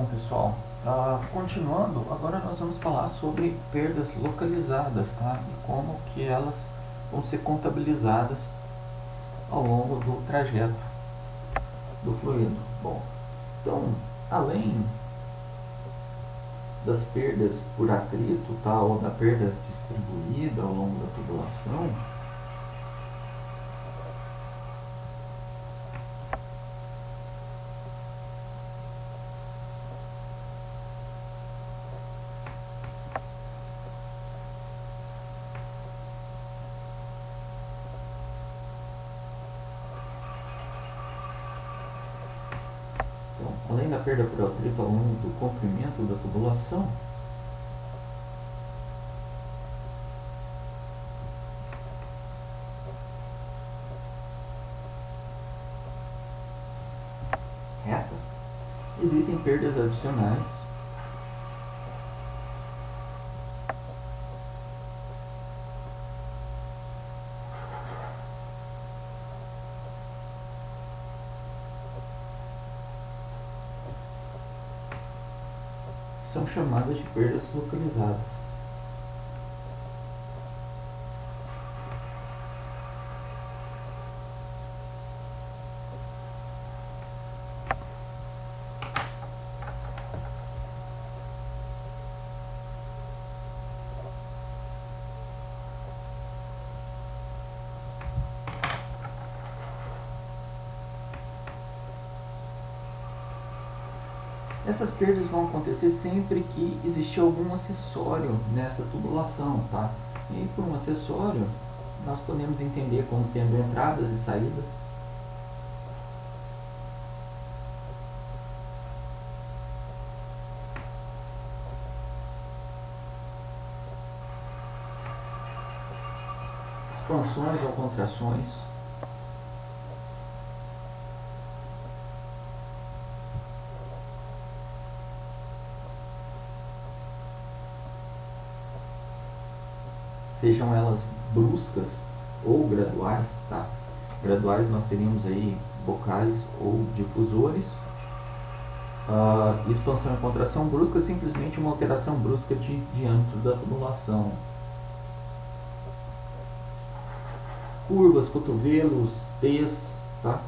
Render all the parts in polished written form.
Bom, pessoal, continuando, agora nós vamos falar sobre perdas localizadas, tá? E como que elas vão ser contabilizadas ao longo do trajeto do fluido. Bom, então, além das perdas por atrito, tá? Ou da perda distribuída ao longo da tubulação, então, além da perda por atrito ao longo do comprimento da tubulação, reta, existem perdas adicionais que são chamadas de perdas localizadas. Essas perdas vão acontecer sempre que existir algum acessório nessa tubulação, tá? E por um acessório, nós podemos entender como sendo entradas e saídas. Expansões ou contrações. Sejam elas bruscas ou graduais, tá? Graduais nós teríamos aí bocais ou difusores. Expansão e contração brusca, simplesmente uma alteração brusca de diâmetro da tubulação. Curvas, cotovelos, teias, tá?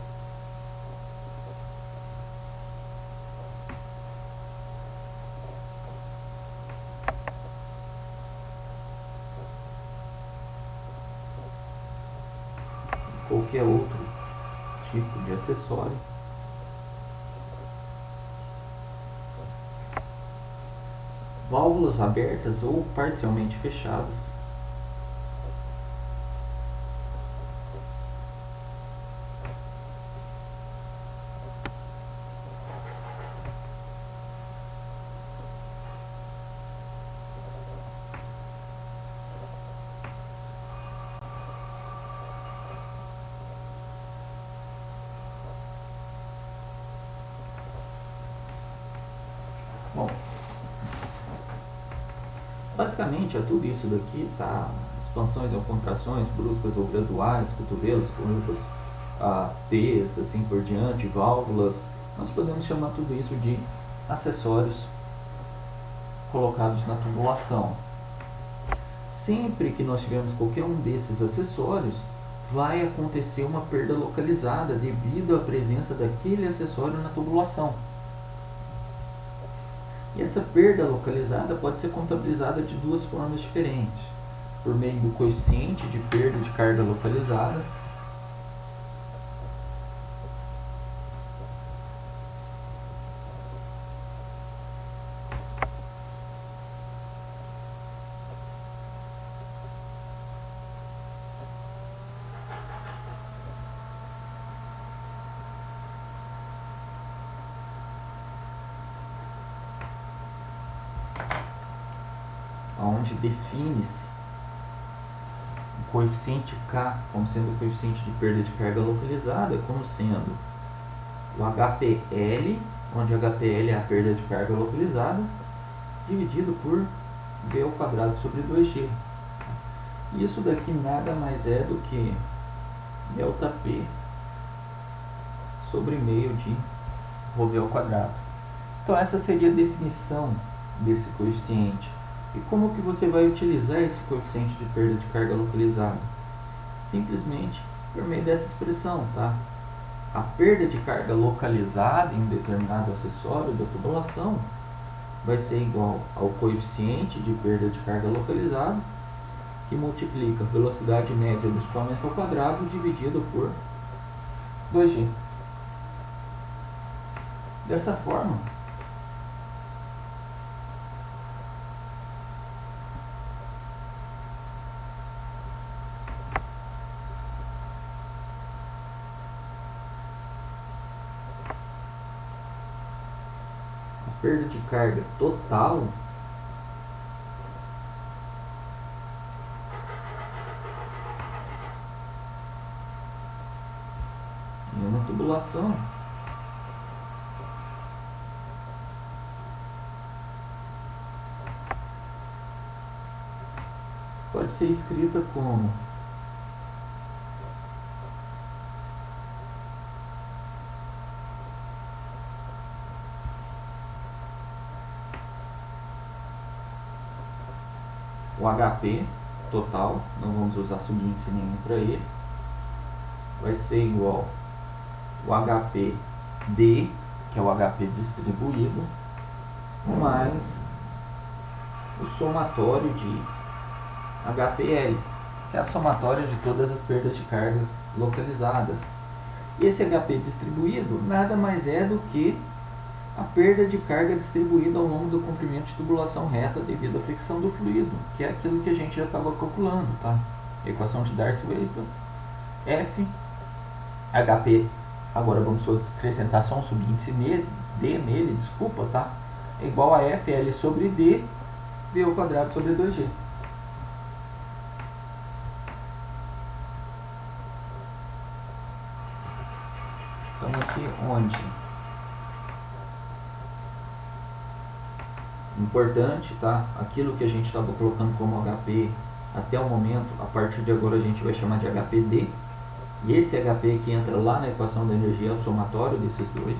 Qualquer outro tipo de acessório. Válvulas abertas ou parcialmente fechadas. Bom, basicamente é tudo isso daqui, tá? Expansões ou contrações, bruscas ou graduais, cotovelos, curvas, T's, assim por diante, válvulas. Nós podemos chamar tudo isso de acessórios colocados na tubulação. Sempre que nós tivermos qualquer um desses acessórios, vai acontecer uma perda localizada devido à presença daquele acessório na tubulação. E essa perda localizada pode ser contabilizada de duas formas diferentes. Por meio do coeficiente de perda de carga localizada, onde define-se o coeficiente K como sendo o coeficiente de perda de carga localizada, como sendo o HPL, onde HPL é a perda de carga localizada, dividido por V ao quadrado sobre 2G. Isso daqui nada mais é do que ΔP sobre meio de ρV ao quadrado. Então essa seria a definição desse coeficiente. E como que você vai utilizar esse coeficiente de perda de carga localizada? Simplesmente por meio dessa expressão, tá? A perda de carga localizada em um determinado acessório da tubulação vai ser igual ao coeficiente de perda de carga localizada, que multiplica a velocidade média do escoamento ao quadrado dividido por 2G. Dessa forma, a perda de carga total em uma tubulação pode ser escrita como o HP total, não vamos usar subíndice nenhum para ele, vai ser igual o HPD, que é o HP distribuído, mais o somatório de HPL, que é a somatória de todas as perdas de cargas localizadas. E esse HP distribuído nada mais é do que a perda de carga distribuída ao longo do comprimento de tubulação reta devido à fricção do fluido, que é aquilo que a gente já estava calculando, tá? Equação de Darcy-Weisbach, F, HP, agora vamos acrescentar só um subíndice D nele, desculpa, tá? É igual a FL sobre D, V ao quadrado sobre 2G. Estamos aqui onde? Importante, tá? Aquilo que a gente estava colocando como HP até o momento, a partir de agora a gente vai chamar de HPD. E esse HP que entra lá na equação da energia é o somatório desses dois.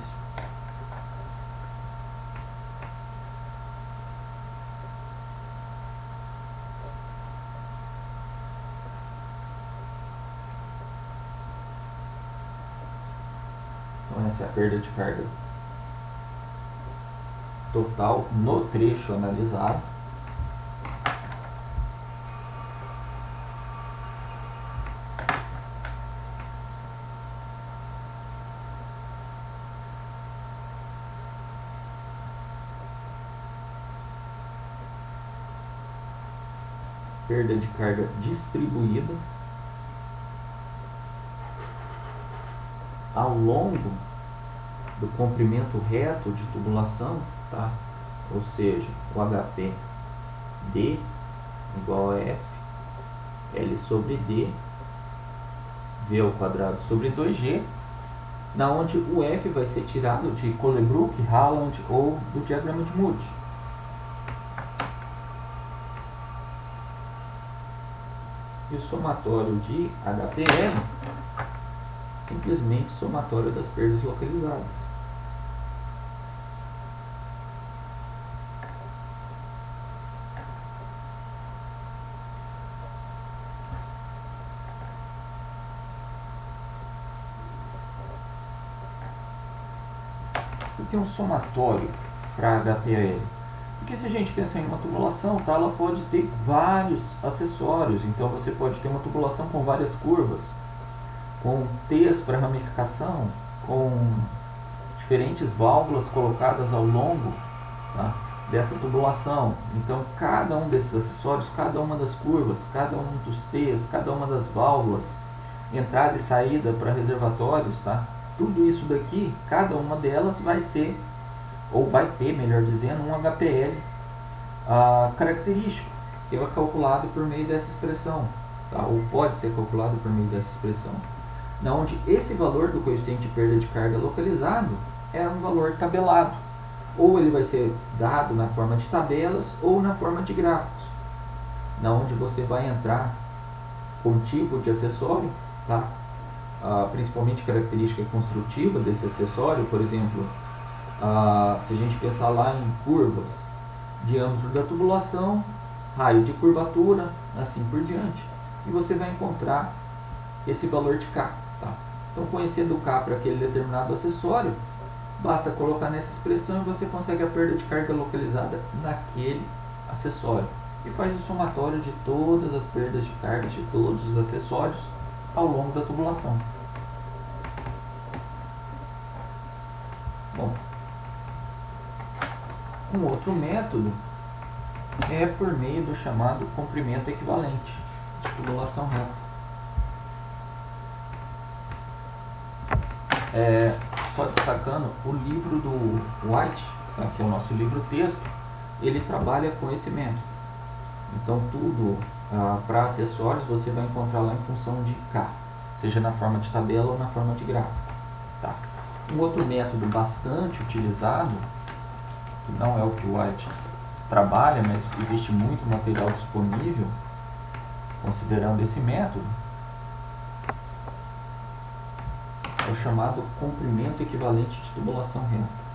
Então essa é a perda de carga total no trecho analisado. Perda de carga distribuída ao longo do comprimento reto de tubulação, tá? Ou seja, o HP D igual a F L sobre D V ao quadrado sobre 2G, na onde o F vai ser tirado de Colebrook, Haaland ou do diagrama de Moody. E o somatório de HPL, simplesmente somatório das perdas localizadas. Por que um somatório para HPL? Porque se a gente pensar em uma tubulação, tá, ela pode ter vários acessórios. Então você pode ter uma tubulação com várias curvas, com T's para ramificação, com diferentes válvulas colocadas ao longo, tá, dessa tubulação. Então cada um desses acessórios, cada uma das curvas, cada um dos T's, cada uma das válvulas, entrada e saída para reservatórios, tá? Tudo isso daqui, cada uma delas vai ser, ou vai ter, melhor dizendo, um HPL característico, que é calculado por meio dessa expressão, tá? Ou pode ser calculado por meio dessa expressão, onde esse valor do coeficiente de perda de carga localizado é um valor tabelado, ou ele vai ser dado na forma de tabelas ou na forma de gráficos, onde você vai entrar com tipo de acessório, tá? Principalmente característica construtiva desse acessório, por exemplo, se a gente pensar lá em curvas, diâmetro da tubulação, raio de curvatura, assim por diante. E você vai encontrar esse valor de K. Tá? Então, conhecendo K para aquele determinado acessório, basta colocar nessa expressão e você consegue a perda de carga localizada naquele acessório. E faz o somatório de todas as perdas de carga de todos os acessórios ao longo da tubulação. Bom, um outro método é por meio do chamado comprimento equivalente de tubulação reta. Só destacando, o livro do White, tá, que é o nosso livro-texto, ele trabalha com esse método. Então, tudo para acessórios você vai encontrar lá em função de K, seja na forma de tabela ou na forma de gráfico. Tá? Um outro método bastante utilizado, que não é o que o White trabalha, mas existe muito material disponível considerando esse método, é o chamado comprimento equivalente de tubulação reta.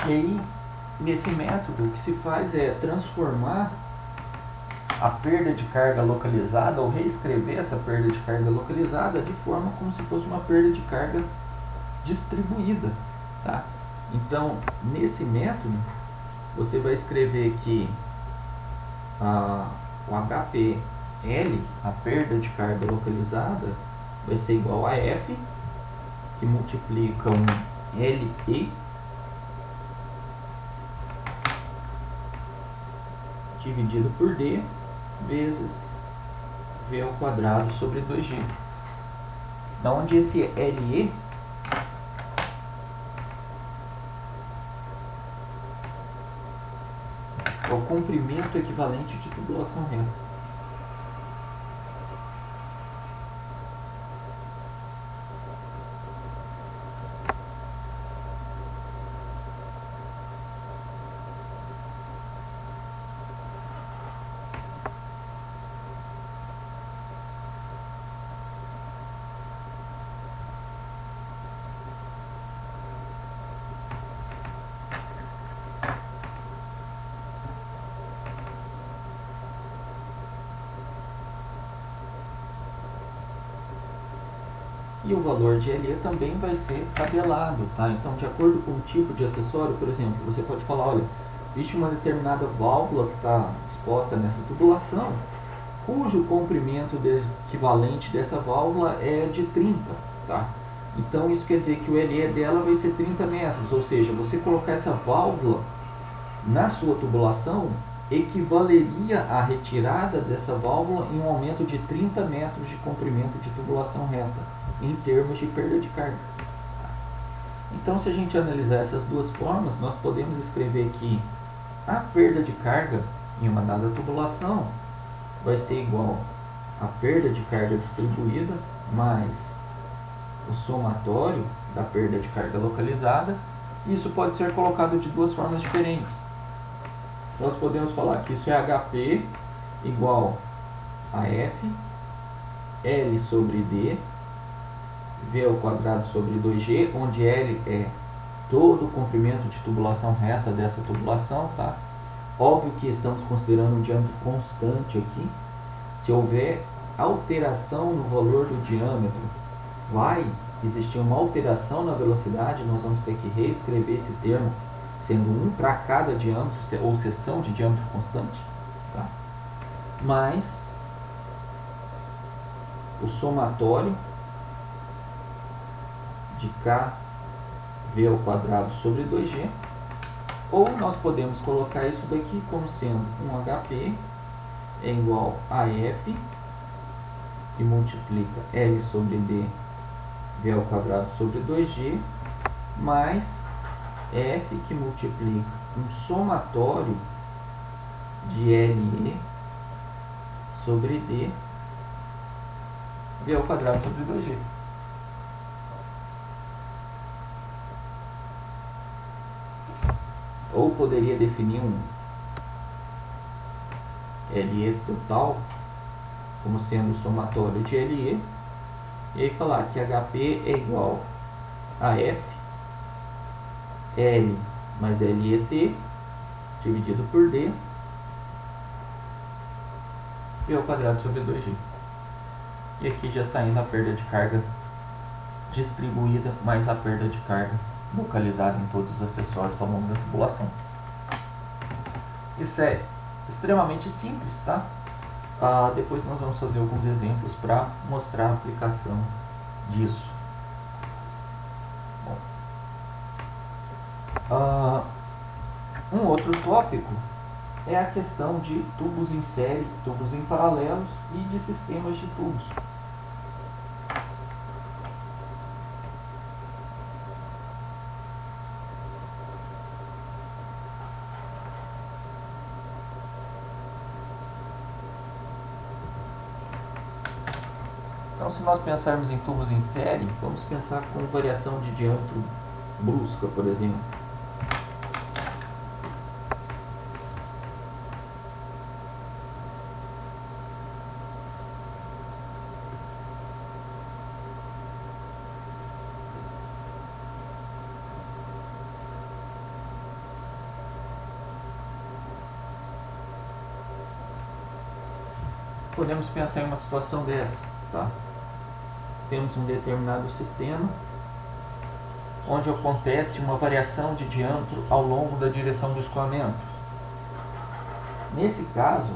E aí, nesse método, o que se faz é transformar a perda de carga localizada, ou reescrever essa perda de carga localizada de forma como se fosse uma perda de carga distribuída. Tá? Então, nesse método, você vai escrever que o HPL, a perda de carga localizada, vai ser igual a F, que multiplica um LE dividido por D vezes V ao quadrado sobre 2G. Da onde esse LE é o comprimento equivalente de tubulação reta. E o valor de LE também vai ser tabelado, tá? Então, de acordo com o tipo de acessório, por exemplo, você pode falar, olha, existe uma determinada válvula que está exposta nessa tubulação, cujo comprimento equivalente dessa válvula é de 30, tá? Então, isso quer dizer que o LE dela vai ser 30 metros, ou seja, você colocar essa válvula na sua tubulação equivaleria à retirada dessa válvula em um aumento de 30 metros de comprimento de tubulação reta, em termos de perda de carga. Então, se a gente analisar essas duas formas, nós podemos escrever que a perda de carga em uma dada tubulação vai ser igual à perda de carga distribuída mais o somatório da perda de carga localizada. Isso pode ser colocado de duas formas diferentes. Nós podemos falar que isso é HP igual a F, L sobre D, V ao quadrado sobre 2G, onde L é todo o comprimento de tubulação reta dessa tubulação, tá? Óbvio que estamos considerando um diâmetro constante aqui. Se houver alteração no valor do diâmetro, vai existir uma alteração na velocidade, nós vamos ter que reescrever esse termo, sendo um para cada diâmetro, ou seção de diâmetro constante, tá? Mais o somatório de K V ao quadrado sobre 2G, ou nós podemos colocar isso daqui como sendo um HP é igual a F, que multiplica L sobre D V ao quadrado sobre 2G, mais F, que multiplica um somatório de LE sobre D V ao quadrado sobre 2G. ou poderia definir um LE total como sendo o somatório de LE, e aí falar que HP é igual a F, L mais LET dividido por D, e ao quadrado sobre 2G. E aqui já saindo a perda de carga distribuída mais a perda de carga localizada em todos os acessórios ao longo da tubulação. Isso é extremamente simples, tá? Depois nós vamos fazer alguns exemplos para mostrar a aplicação disso. Bom, um outro tópico é a questão de tubos em série, tubos em paralelos e de sistemas de tubos. Então, se nós pensarmos em tubos em série, vamos pensar com variação de diâmetro brusca, por exemplo. Podemos pensar em uma situação dessa, tá? Temos um determinado sistema onde acontece uma variação de diâmetro ao longo da direção do escoamento. Nesse caso,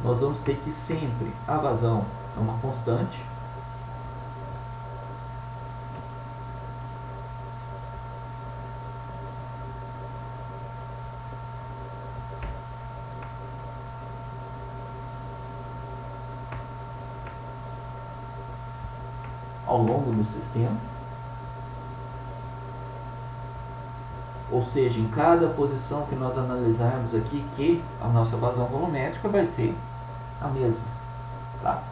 nós vamos ter que sempre a vazão é uma constante, ao longo do sistema, ou seja, em cada posição que nós analisarmos aqui, que a nossa vazão volumétrica vai ser a mesma, tá?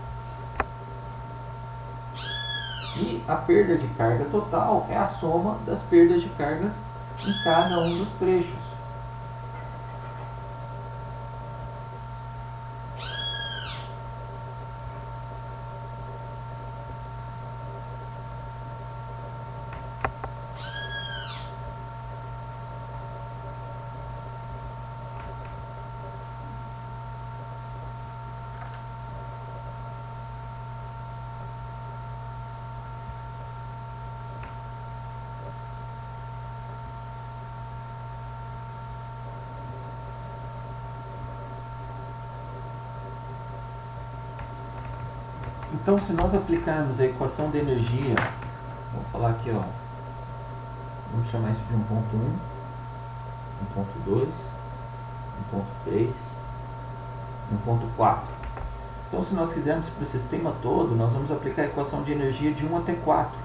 E a perda de carga total é a soma das perdas de carga em cada um dos trechos. Então, se nós aplicarmos a equação de energia, vamos falar aqui, ó, vamos chamar isso de 1.1, 1.2, 1.3, 1.4. Então, se nós quisermos para o sistema todo, nós vamos aplicar a equação de energia de 1 até 4.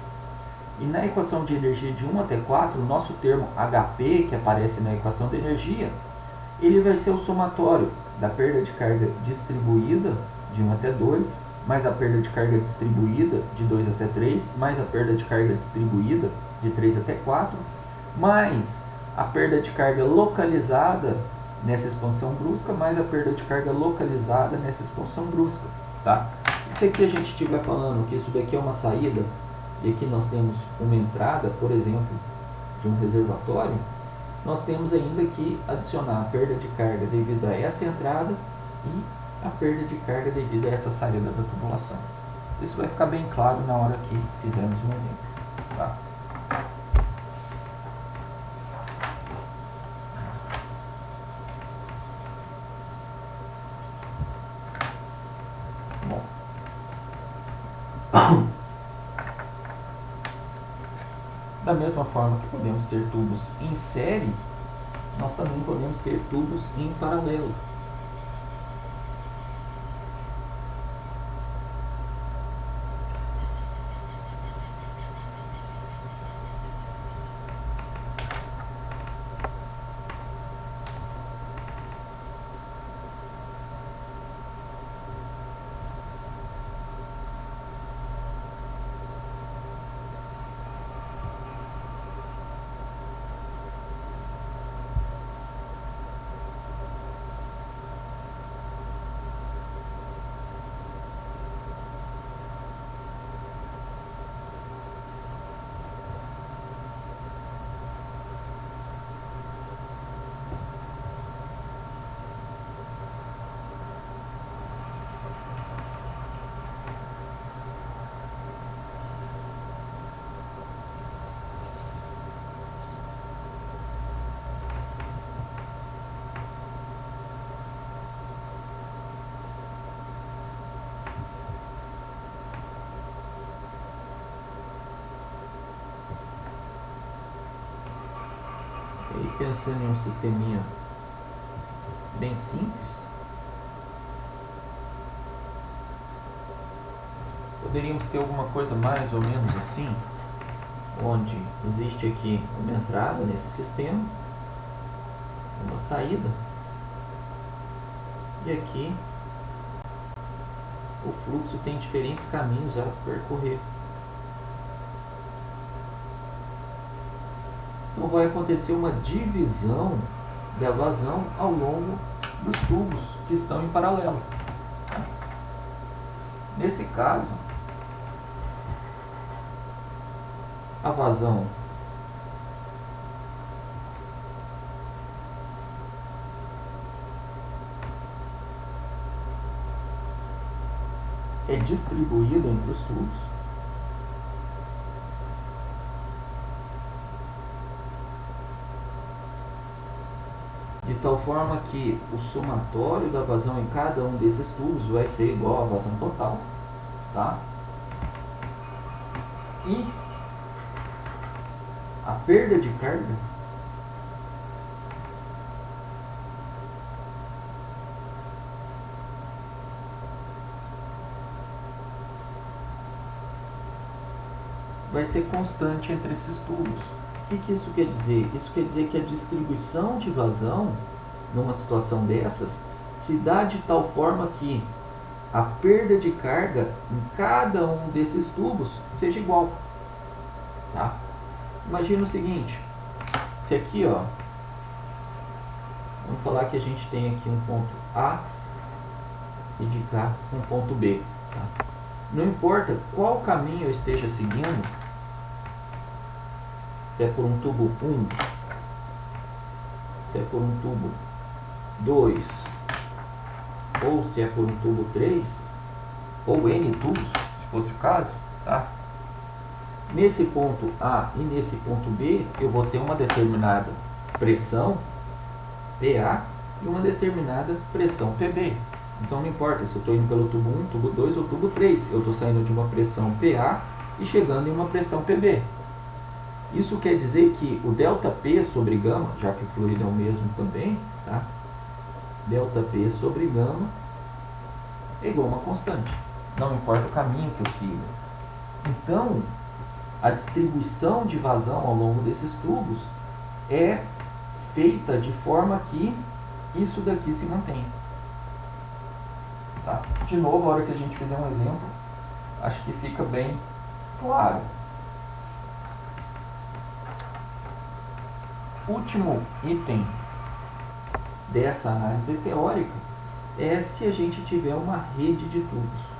E na equação de energia de 1 até 4, o nosso termo HP, que aparece na equação de energia, ele vai ser o somatório da perda de carga distribuída de 1 até 2, mais a perda de carga distribuída de 2 até 3, mais a perda de carga distribuída de 3 até 4, mais a perda de carga localizada nessa expansão brusca, mais a perda de carga localizada nessa expansão brusca, tá? Se aqui a gente estiver falando que isso daqui é uma saída, e aqui nós temos uma entrada, por exemplo, de um reservatório, nós temos ainda que adicionar a perda de carga devido a essa entrada e a perda de carga devido a essa saída da tubulação. Isso vai ficar bem claro na hora que fizermos um exemplo, tá? Bom. Da mesma forma que podemos ter tubos em série, nós também podemos ter tubos em paralelo. E aí, pensando em um sisteminha bem simples, poderíamos ter alguma coisa mais ou menos assim, onde existe aqui uma entrada nesse sistema, uma saída, e aqui o fluxo tem diferentes caminhos a percorrer. Então vai acontecer uma divisão da vazão ao longo dos tubos que estão em paralelo. Nesse caso, a vazão é distribuída entre os tubos. De tal forma que o somatório da vazão em cada um desses tubos vai ser igual à vazão total, tá? E a perda de carga vai ser constante entre esses tubos. O que isso quer dizer? Isso quer dizer que a distribuição de vazão, numa situação dessas, se dá de tal forma que a perda de carga em cada um desses tubos seja igual. Tá? Imagina o seguinte, se aqui, ó, vamos falar que a gente tem aqui um ponto A e de cá um ponto B. Tá? Não importa qual caminho eu esteja seguindo, se é por um tubo 1, se é por um tubo 2, ou se é por um tubo 3, ou N tubos, se fosse o caso, tá? Nesse ponto A e nesse ponto B, eu vou ter uma determinada pressão PA e uma determinada pressão PB. Então não importa se eu estou indo pelo tubo 1, tubo 2 ou tubo 3, eu estou saindo de uma pressão PA e chegando em uma pressão PB. Isso quer dizer que o ΔP sobre gama, já que o fluido é o mesmo também, tá? ΔP sobre gama é igual a uma constante. Não importa o caminho que eu siga. Então, a distribuição de vazão ao longo desses tubos é feita de forma que isso daqui se mantém. Tá? De novo, a hora que a gente fizer um exemplo, acho que fica bem claro. Último item dessa análise teórica é se a gente tiver uma rede de tubos.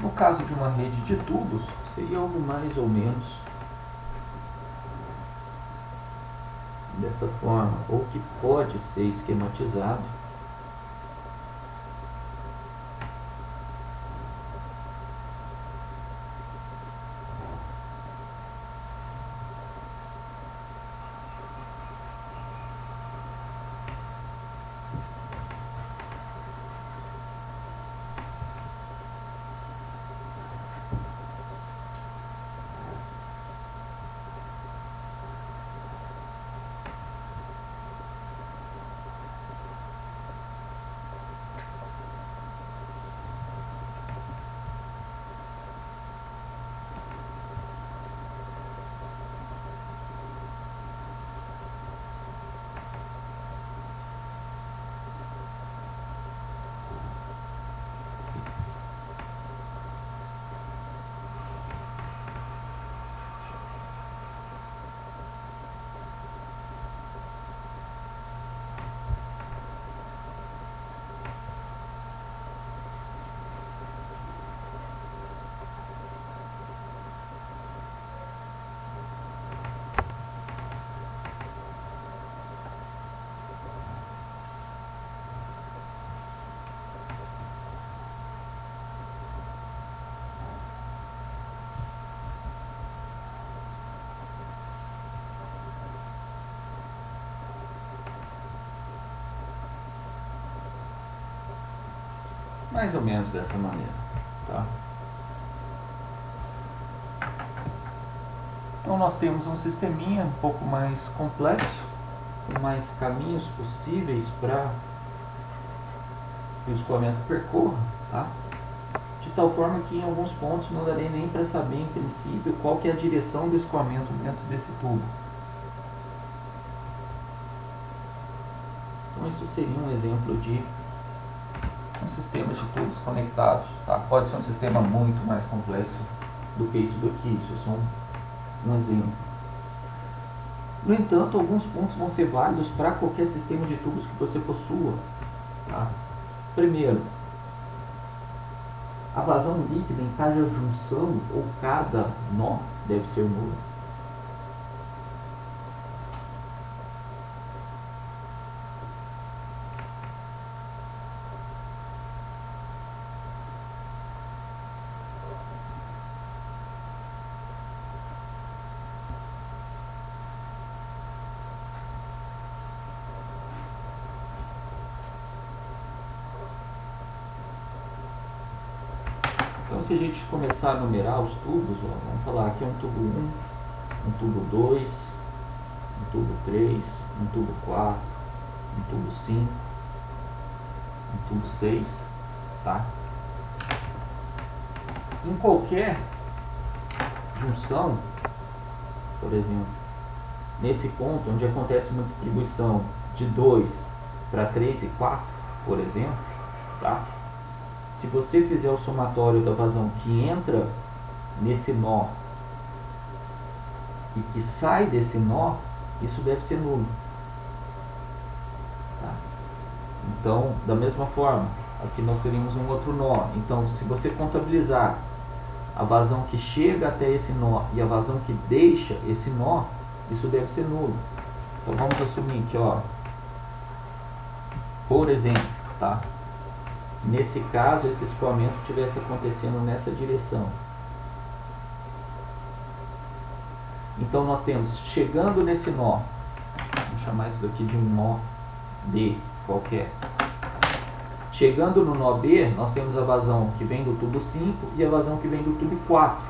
No caso de uma rede de tubos, seria algo mais ou menos dessa forma, ou que pode ser esquematizado mais ou menos dessa maneira, tá? Então nós temos um sisteminha um pouco mais complexo, com mais caminhos possíveis para que o escoamento percorra, tá? De tal forma que em alguns pontos não daria nem para saber em princípio qual que é a direção do escoamento dentro desse tubo. Então isso seria um exemplo de um sistema de tubos conectados, tá? Pode ser um sistema muito mais complexo do que isso daqui, isso é só um exemplo. No entanto, alguns pontos vão ser válidos para qualquer sistema de tubos que você possua, tá? Primeiro, a vazão líquida em cada junção ou cada nó deve ser nula. Então, se a gente começar a numerar os tubos, ó, vamos falar aqui um tubo 1, um tubo 2, um tubo 3, um tubo 4, um tubo 5, um tubo 6, tá? Em qualquer junção, por exemplo, nesse ponto onde acontece uma distribuição de 2 para 3 e 4, por exemplo, tá? Se você fizer o somatório da vazão que entra nesse nó e que sai desse nó, isso deve ser nulo. Tá? Então, da mesma forma, aqui nós teríamos um outro nó. Então, se você contabilizar a vazão que chega até esse nó e a vazão que deixa esse nó, isso deve ser nulo. Então, vamos assumir que, ó, por exemplo, tá? Nesse caso, esse escoamento estivesse acontecendo nessa direção. Então, nós temos, chegando nesse nó, vamos chamar isso daqui de um nó B qualquer. Chegando no nó B, nós temos a vazão que vem do tubo 5 e a vazão que vem do tubo 4.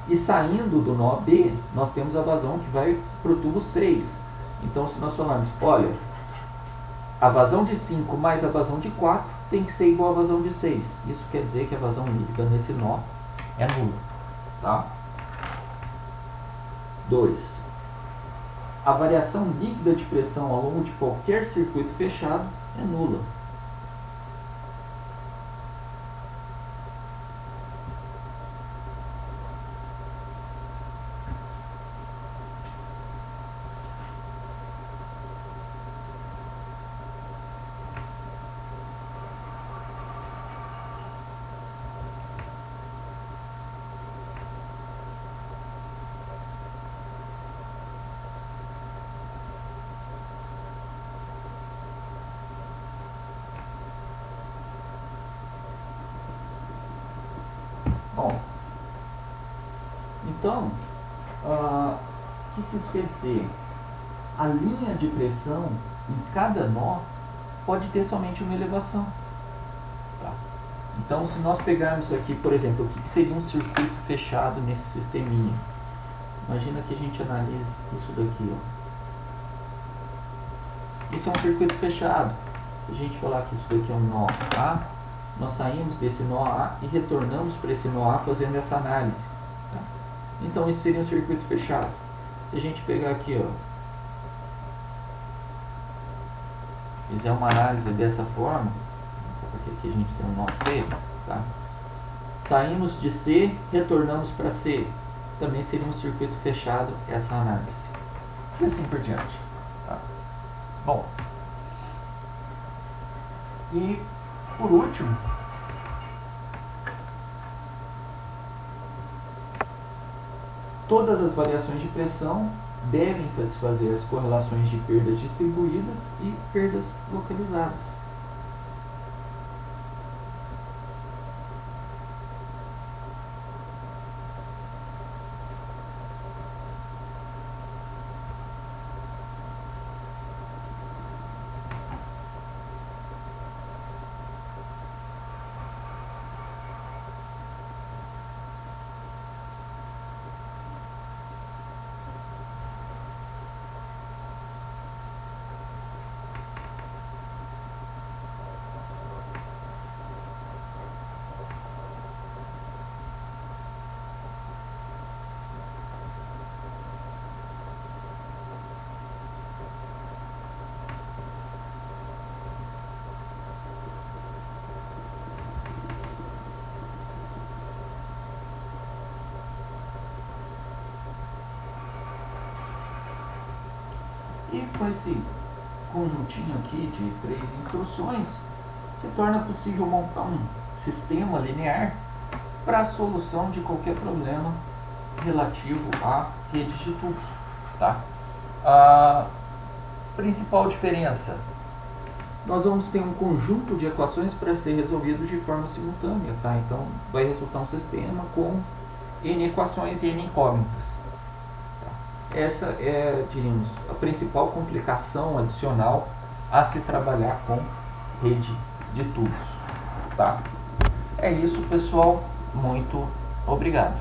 E saindo do nó B, nós temos a vazão que vai para o tubo 6. Então, se nós falarmos, olha, a vazão de 5 mais a vazão de 4 tem que ser igual à vazão de 6. Isso quer dizer que a vazão líquida nesse nó é nula. Tá? 2. A variação líquida de pressão ao longo de qualquer circuito fechado é nula. Bom, então, o que isso quer dizer? A linha de pressão em cada nó pode ter somente uma elevação. Tá? Então, se nós pegarmos aqui, por exemplo, o que seria um circuito fechado nesse sisteminha? Imagina que a gente analise isso daqui. Ó. Isso é um circuito fechado. Se a gente falar que isso daqui é um nó A, nós saímos desse nó A e retornamos para esse nó A fazendo essa análise. Tá? Então, isso seria um circuito fechado. Se a gente pegar aqui, ó, fizer uma análise dessa forma, aqui a gente tem um nó C, tá? Saímos de C, retornamos para C. Também seria um circuito fechado essa análise. E assim por diante. Tá? Bom. E por último, todas as variações de pressão devem satisfazer as correlações de perdas distribuídas e perdas localizadas. com esse conjuntinho aqui de 3 instruções, se torna possível montar um sistema linear para a solução de qualquer problema relativo à rede de tubos, tá? A principal diferença: nós vamos ter um conjunto de equações para ser resolvido de forma simultânea, tá? Então vai resultar um sistema com N equações e N incógnitas. Tá? Essa é, diríamos, a principal complicação adicional a se trabalhar com rede de tubos, tá? É isso, pessoal. Muito obrigado.